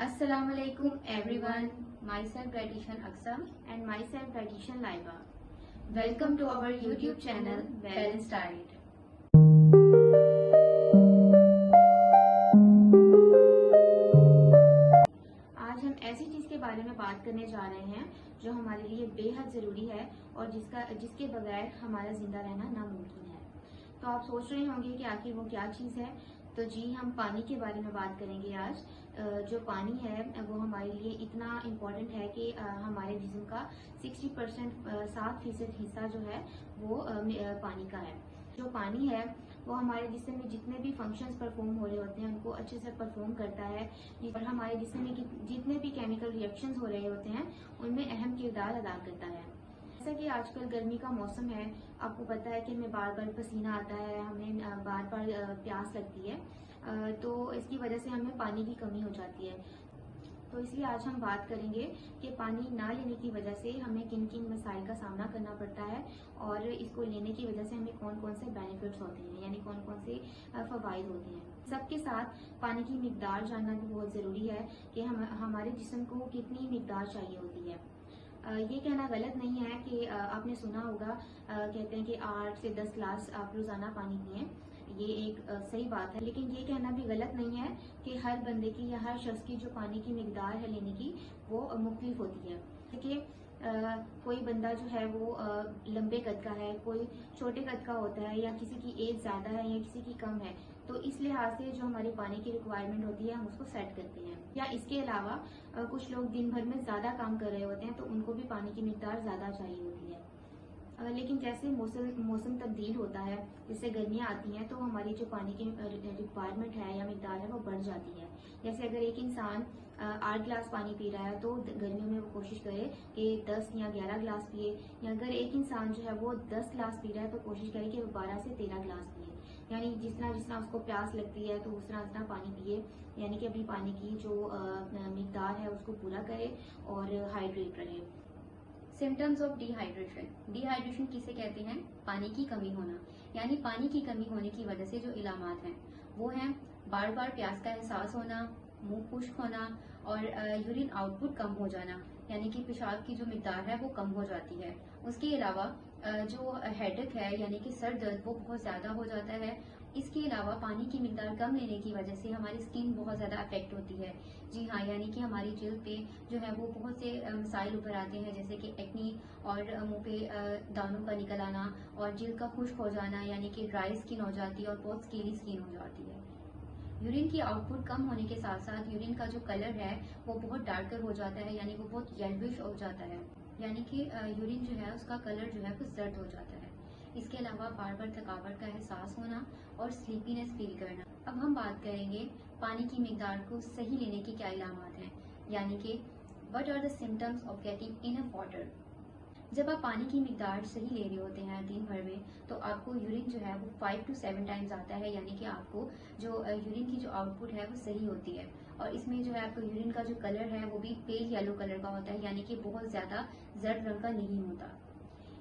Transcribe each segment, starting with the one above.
Assalamualaikum everyone, myself dietitian Aksam and myself dietitian Laiba. Welcome to our YouTube channel Balanced Diet. आज हम ऐसी चीज के बारे में बात करने जा रहे हैं जो हमारे लिए बेहद जरूरी है और जिसके बगैर हमारा जिंदा रहना नामुमकिन है। तो आप सोच रहे होंगे कि आखिर वो क्या चीज है। तो जी, हम पानी के बारे में बात करेंगे आज। जो पानी है वो हमारे लिए इतना इम्पोर्टेंट है कि हमारे जिस्म का 60% 7% हिस्सा जो है वो पानी का है। जो पानी है वो हमारे जिस्म में जितने भी फंक्शंस परफॉर्म हो रहे होते हैं उनको अच्छे से परफॉर्म करता है और हमारे जिस्म में जितने भी केमिकल रिएक्शंस हो रहे होते हैं उनमें अहम किरदार अदा करता है। जैसा कि आजकल गर्मी का मौसम है, आपको पता है कि हमें बार बार पसीना आता है, हमें बार बार प्यास लगती है, तो इसकी वजह से हमें पानी की कमी हो जाती है। तो इसलिए आज हम बात करेंगे कि पानी ना लेने की वजह से हमें किन किन मसाइल का सामना करना पड़ता है और इसको लेने की वजह से हमें कौन कौन से बेनिफिट्स होते हैं, यानी कौन कौन से फवाइद होते हैं। सबके साथ पानी की मिकदार जानना भी बहुत ज़रूरी है कि हमारे जिस्म को कितनी मिकदार चाहिए होती है। ये कहना गलत नहीं है कि आपने सुना होगा, कहते हैं कि 8 से 10 गिलास आप रोज़ाना पानी पिएं। ये एक सही बात है, लेकिन ये कहना भी गलत नहीं है कि हर बंदे की या हर शख्स की जो पानी की मिकदार है लेने की वो मुख्तलिफ होती है। देखिए, कोई बंदा जो है वो लंबे कद का है, कोई छोटे कद का होता है, या किसी की एज ज़्यादा है या किसी की कम है, तो इस लिहाज से जो हमारी पानी की रिक्वायरमेंट होती है हम उसको सेट करते हैं। या इसके अलावा कुछ लोग दिन भर में ज़्यादा काम कर रहे होते हैं तो उनको भी पानी की मिकदार ज़्यादा चाहिए होती है। लेकिन जैसे मौसम तब्दील होता है, जैसे गर्मियाँ आती हैं, तो हमारी जो पानी की रिक्वायरमेंट है या मिकदार है वो बढ़ जाती है। जैसे अगर एक इंसान 8 गिलास पानी पी रहा है तो गर्मियों में वो कोशिश करे कि 10 या 11 गिलास पिए, या अगर एक इंसान जो है वो 10 गिलास पी रहा है तो कोशिश करे कि वो 12 से 13 गिलास पिए। यानी जिस तरह उसको प्यास लगती है तो उस तरह पानी पिए, यानी कि अपनी पानी की जो मिकदार है उसको पूरा करे और हाइड्रेट रहे। सिम्टम्स ऑफ डिहाइड्रेशन किसे कहते हैं? पानी की कमी होना, यानी पानी की कमी होने की वजह से जो इलामात हैं वो हैं बार बार प्यास का एहसास होना, मुंह खुश्क होना और यूरिन आउटपुट कम हो जाना, यानी कि पेशाब की जो मिकदार है वो कम हो जाती है। उसके अलावा जो हेडेक है यानी कि सर दर्द वो बहुत ज़्यादा हो जाता है। इसके अलावा पानी की मिकदार कम लेने की वजह से हमारी स्किन बहुत ज़्यादा अफेक्ट होती है। जी हाँ, यानी कि हमारी जिल्द पे जो है वो बहुत से मसाइल उभर आते हैं, जैसे कि एक्नी और मुंह पे दानों का निकल आना और जिल्द का खुश्क हो जाना, यानी कि ड्राई स्किन हो जाती है और बहुत स्केली स्किन हो जाती है। यूरिन की आउटपुट कम होने के साथ साथ यूरिन का जो कलर है वो बहुत डार्कर हो जाता है, यानी वो बहुत येलोइश हो जाता है, यानी कि यूरिन जो है उसका कलर जो है वो जर्द हो जाता है। इसके अलावा बार बार थकावट का एहसास होना और स्लीपीनेस फील करना। अब हम बात करेंगे पानी की मिकदार को सही लेने के क्या इलामात हैं, यानी कि what are the symptoms of getting enough water. जब आप पानी की मिकदार सही ले रहे होते हैं दिन भर में, तो आपको यूरिन जो है वो 5 to 7 टाइम्स आता है, यानी कि आपको जो यूरिन की जो आउटपुट है वो सही होती है। और इसमें जो है आपको यूरिन का जो कलर है वो भी पेल येलो कलर का होता है, यानी कि बहुत ज़्यादा जर्द रंग का नहीं होता।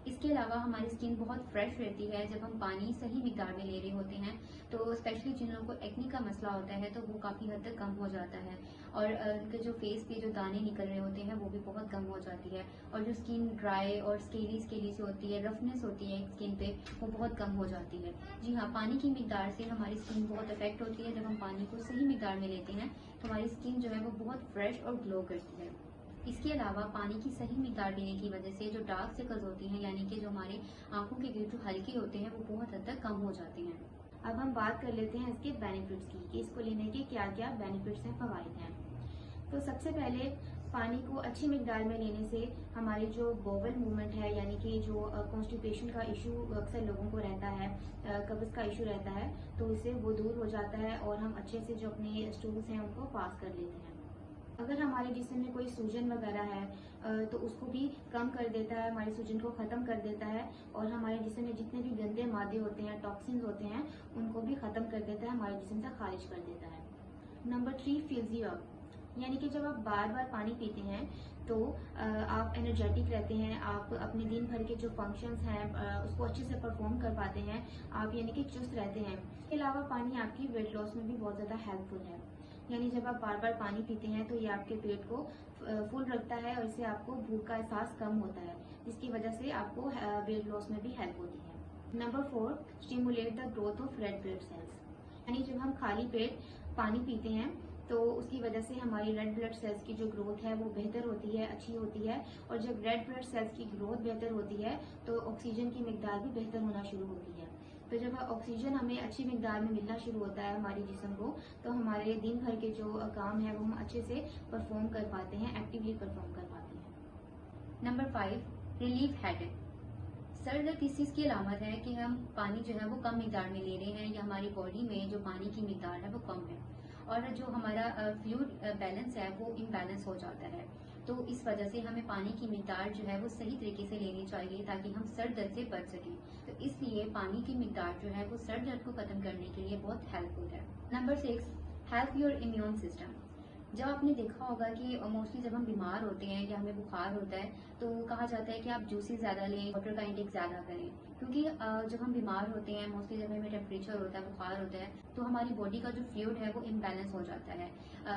इसके अलावा हमारी स्किन बहुत फ्रेश रहती है जब हम पानी सही मिकदार में ले रहे होते हैं। तो स्पेशली जिन लोगों को एक्ने का मसला होता है तो वो काफ़ी हद तक कम हो जाता है, और उनके जो फेस पे जो दाने निकल रहे होते हैं वो भी बहुत कम हो जाती है, और जो स्किन ड्राई और स्केली से होती है, रफनेस होती है स्किन पे, वो बहुत कम हो जाती है। जी हाँ, पानी की मिकदार से हमारी स्किन बहुत अफेक्ट होती है। जब हम पानी को सही मिकदार में लेते हैं तो हमारी स्किन जो है वो बहुत फ्रेश और ग्लो करती है। इसके अलावा पानी की सही मिकदार लेने की वजह से जो डार्क सर्कल्स होती हैं, यानी कि जो हमारे आंखों के गिर जो हल्के होते हैं वो बहुत हद तक कम हो जाते हैं। अब हम बात कर लेते हैं इसके बेनिफिट्स की कि इसको लेने के क्या क्या बेनिफिट्स हैं, फवाइद हैं। तो सबसे पहले पानी को अच्छी मिकदार में लेने से हमारी जो बोवल मूवमेंट है, यानी कि जो कॉन्स्टिपेशन का इशू अक्सर लोगों को रहता है, कब्ज का इशू रहता है, तो इससे वो दूर हो जाता है और हम अच्छे से जो अपने स्टूल्स हैं उनको पास कर लेते हैं। अगर हमारे जिस्म में कोई सूजन वगैरह है तो उसको भी कम कर देता है, हमारे सूजन को ख़त्म कर देता है, और हमारे जिस्म में जितने भी गंदे मादे होते हैं, टॉक्सिन्स होते हैं, उनको भी ख़त्म कर देता है, हमारे जिस्म से खारिज कर देता है। नंबर 3, फिल्स यू अप, यानी कि जब आप बार बार पानी पीते हैं तो आप एनर्जेटिक रहते हैं, आप अपने दिन भर के जो फंक्शंस हैं उसको अच्छे से परफॉर्म कर पाते हैं, आप यानी कि चुस्त रहते हैं। इसके अलावा पानी आपकी वेट लॉस में भी बहुत ज़्यादा हेल्पफुल है। यानी जब आप बार बार पानी पीते हैं तो ये आपके पेट को फुल रखता है और इससे आपको भूख का एहसास कम होता है, जिसकी वजह से आपको वेट लॉस में भी हेल्प होती है। Number 4, stimulate the growth of red blood cells. यानी जब हम खाली पेट पानी पीते हैं तो उसकी वजह से हमारी रेड ब्लड सेल्स की जो ग्रोथ है वो बेहतर होती है, अच्छी होती है। और जब रेड ब्लड सेल्स की ग्रोथ बेहतर होती है तो ऑक्सीजन की मिकदार भी बेहतर होना शुरू होती है। तो जब ऑक्सीजन हमें अच्छी मिकदार में मिलना शुरू होता है हमारे जिस्म को, तो हमारे दिन भर के जो काम है वो हम अच्छे से परफॉर्म कर पाते हैं, एक्टिवली परफॉर्म कर पाते हैं। Number 5, relief headache. सर दर्द किस चीज़ की अलामत है कि हम पानी जो है वो कम मिकदार में ले रहे हैं या हमारी बॉडी में जो पानी की मिकदार है वो कम है और जो हमारा फ्लूइड बैलेंस है वो इम्बैलेंस हो जाता है। तो इस वजह से हमें पानी की मिकदार जो है वो सही तरीके से लेनी चाहिए ताकि हम सर दर्द से बच सकें। तो इसलिए पानी की मिकदार जो है वो सर दर्द को खत्म करने के लिए बहुत हेल्पफुल है। Number 6, help your immune system. जब आपने देखा होगा कि मोस्टली जब हम बीमार होते हैं या हमें बुखार होता है तो कहा जाता है कि आप जूसेस ज़्यादा लें, वाटर का इंटेक ज़्यादा करें, क्योंकि जब हम बीमार होते हैं मोस्टली जब हमें टेम्परेचर होता है, बुखार होता है, तो हमारी बॉडी का जो फ्लूइड है वो इम्बैलेंस हो जाता है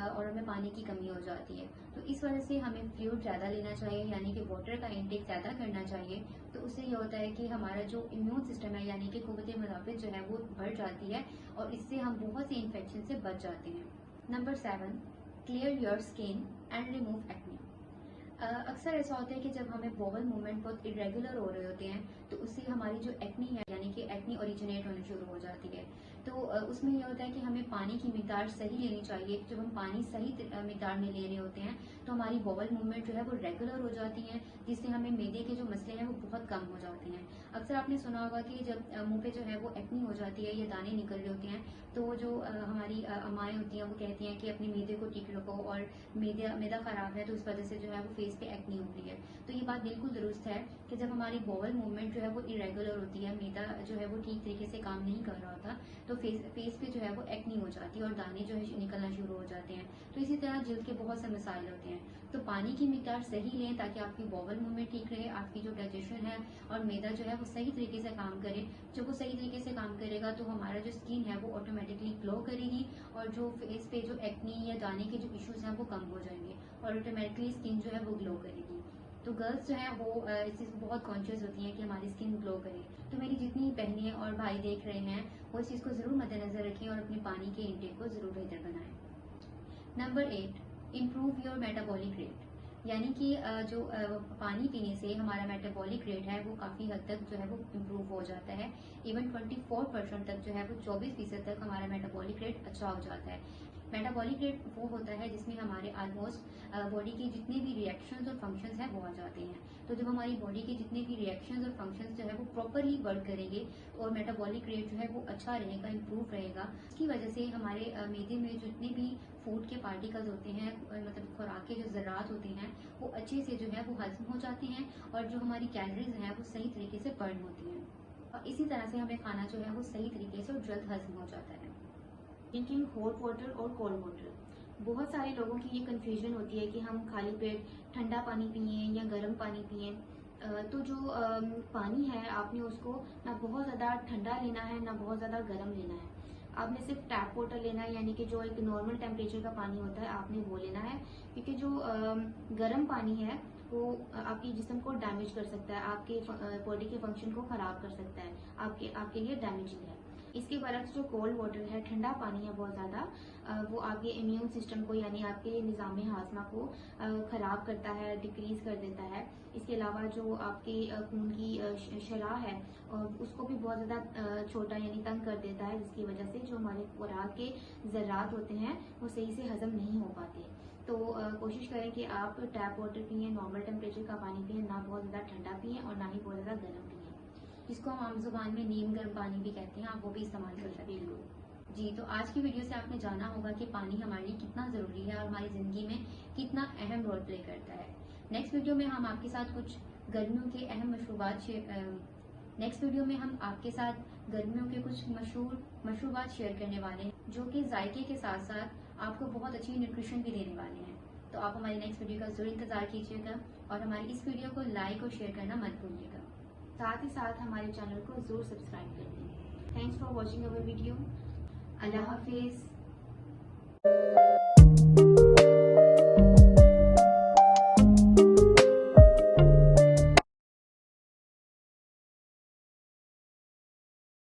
और हमें पानी की कमी हो जाती है। तो इस वजह से हमें फ्लूइड ज़्यादा लेना चाहिए, यानी कि वाटर का इंटेक ज़्यादा करना चाहिए। तो उससे ये होता है कि हमारा जो इम्यून सिस्टम है यानी कि क़ुव्वत मुदाफ़ित जो है वो बढ़ जाती है और इससे हम बहुत से इन्फेक्शन से बच जाते हैं। Number 7, clear your skin and remove acne. अक्सर ऐसा होता है कि जब हमें बॉवल मूवमेंट बहुत इरेगुलर हो रहे होते हैं तो उससे हमारी जो एक्नी है यानी कि एक्नी ओरिजिनेट होनी शुरू हो जाती है। तो उसमें यह होता है कि हमें पानी की मिकदार सही लेनी चाहिए। जब हम पानी सही मिकदार में ले रहे होते हैं तो हमारी बॉवल मूवमेंट जो है वो रेगुलर हो जाती है, जिससे हमें मैदे के जो मसले हैं वो बहुत कम हो जाते हैं। अक्सर आपने सुना होगा कि जब मुंह पे जो है वो एक्नी हो जाती है या दाने निकल रहे होते हैं तो जो हमारी अम्माएं होती हैं वो कहती हैं कि अपने मैदे को ठीक रखो और मैदा खराब है तो इस वजह से जो है वो फेस पे एक्नी हो रही है। तो ये बात बिल्कुल दुरुस्त है कि जब हमारी बॉवल मूवमेंट जो है वो इरेगुलर होती है, मैदा जो है वो ठीक तरीके से काम नहीं कर रहा होता, तो फेस पे जो है वो एक्नी हो जाती है और दाने जो है निकलना शुरू हो जाते हैं। तो इसी तरह जल्द के बहुत से मसाइल होते हैं। तो पानी की मिकदार सही लें ताकि आपकी बॉवल मूवमेंट ठीक रहे, आपकी जो डाइजेशन है और मैदा जो है वो सही तरीके से काम करे। जब वो सही तरीके से काम करेगा तो हमारा जो स्किन है वो ऑटोमेटिकली ग्लो करेगी और जो फेस पे जो एक्नी या दाने के जो इश्यूज हैं वो कम हो जाएंगे और ऑटोमेटिकली स्किन जो है वो ग्लो करेगी। तो गर्ल्स जो है वो इस चीज़ को बहुत कॉन्शियस होती हैं कि हमारी स्किन ग्लो करे। तो मेरी जितनी बहनें और भाई देख रहे हैं वो इस चीज़ को ज़रूर मद्देनजर रखें और अपने पानी के इंटेक को ज़रूर बेहतर बनाएं। Number 8, improve your metabolic rate. यानी कि जो पानी पीने से हमारा मेटाबॉलिक रेट है वो काफ़ी हद तक जो है वो इम्प्रूव हो जाता है। इवन 24% तक जो है वो 24% तक हमारा मेटाबॉलिक रेट अच्छा हो जाता है। मेटाबॉलिक रेट वो होता है जिसमें हमारे ऑलमोस्ट बॉडी के जितने भी रिएक्शंस और फंक्शंस हैं वो आ जाते हैं। तो जब हमारी बॉडी के जितने भी रिएक्शंस और फंक्शंस जो है वो प्रॉपरली वर्क करेंगे और मेटाबॉलिक रेट जो है वो अच्छा रहेगा, इम्प्रूव रहेगा, इसकी वजह से हमारे मैदे में जितने भी फूड के पार्टिकल्स होते हैं, मतलब खुराक के जो ज़रात होते हैं वो अच्छे से जो है वो हजम हो जाते हैं और जो हमारी कैलोरीज हैं वो सही तरीके से बर्न होती हैं और इसी तरह से हमें खाना जो है वो सही तरीके से और जल्द हजम हो जाता है। ड्रिंकिंग हॉट वाटर और कोल्ड वाटर। बहुत सारे लोगों की ये कन्फ्यूजन होती है कि हम खाली पेट ठंडा पानी पिए या गर्म पानी पिए। तो जो पानी है आपने उसको ना बहुत ज़्यादा ठंडा लेना है ना बहुत ज़्यादा गर्म लेना है। आपने सिर्फ टैप वाटर लेना है, यानी कि जो एक नॉर्मल टेम्परेचर का पानी होता है आपने वो लेना है, क्योंकि जो गर्म पानी है वो आपकी जिस्म को डैमेज कर सकता है, आपके बॉडी के फंक्शन को ख़राब कर सकता है, आपके लिए डैमेजिंग है। इसके बरक्स जो कोल्ड वाटर है, ठंडा पानी है बहुत ज़्यादा, वो आपके इम्यून सिस्टम को यानी आपके निज़ाम हाज़मा को ख़राब करता है, डिक्रीज़ कर देता है। इसके अलावा जो आपके खून की शरह है उसको भी बहुत ज़्यादा छोटा यानी तंग कर देता है, जिसकी वजह से जो हमारे खुराक के ज़रात होते हैं वो सही से हज़म नहीं हो पाते। तो कोशिश करें कि आप टैप वाटर पिएँ, नॉर्मल टेम्परेचर का पानी पिएँ, ना बहुत ज़्यादा ठंडा पिएँ और ना ही बहुत ज़्यादा गर्म पिएँ, जिसको हम आम जुबान में नीम गर्म पानी भी कहते हैं, आप वो भी इस्तेमाल कर सकते हैं। जी, तो आज की वीडियो से आपने जाना होगा कि पानी हमारे लिए कितना ज़रूरी है और हमारी ज़िंदगी में कितना अहम रोल प्ले करता है। नेक्स्ट वीडियो में हम आपके साथ कुछ गर्मियों के अहम गर्मियों के कुछ मशहूर मशरूबात शेयर करने वाले हैं, जो कि जायके के साथ साथ आपको बहुत अच्छी न्यूट्रिशन भी देने वाले हैं। तो आप हमारी नेक्स्ट वीडियो का ज़रूर इंतज़ार कीजिएगा और हमारी इस वीडियो को लाइक और शेयर करना मत भूलिएगा। साथ ही साथ हमारे चैनल को ज़रूर सब्सक्राइब कर दें। Thanks for watching our video. अल्लाह हाफिज़। है।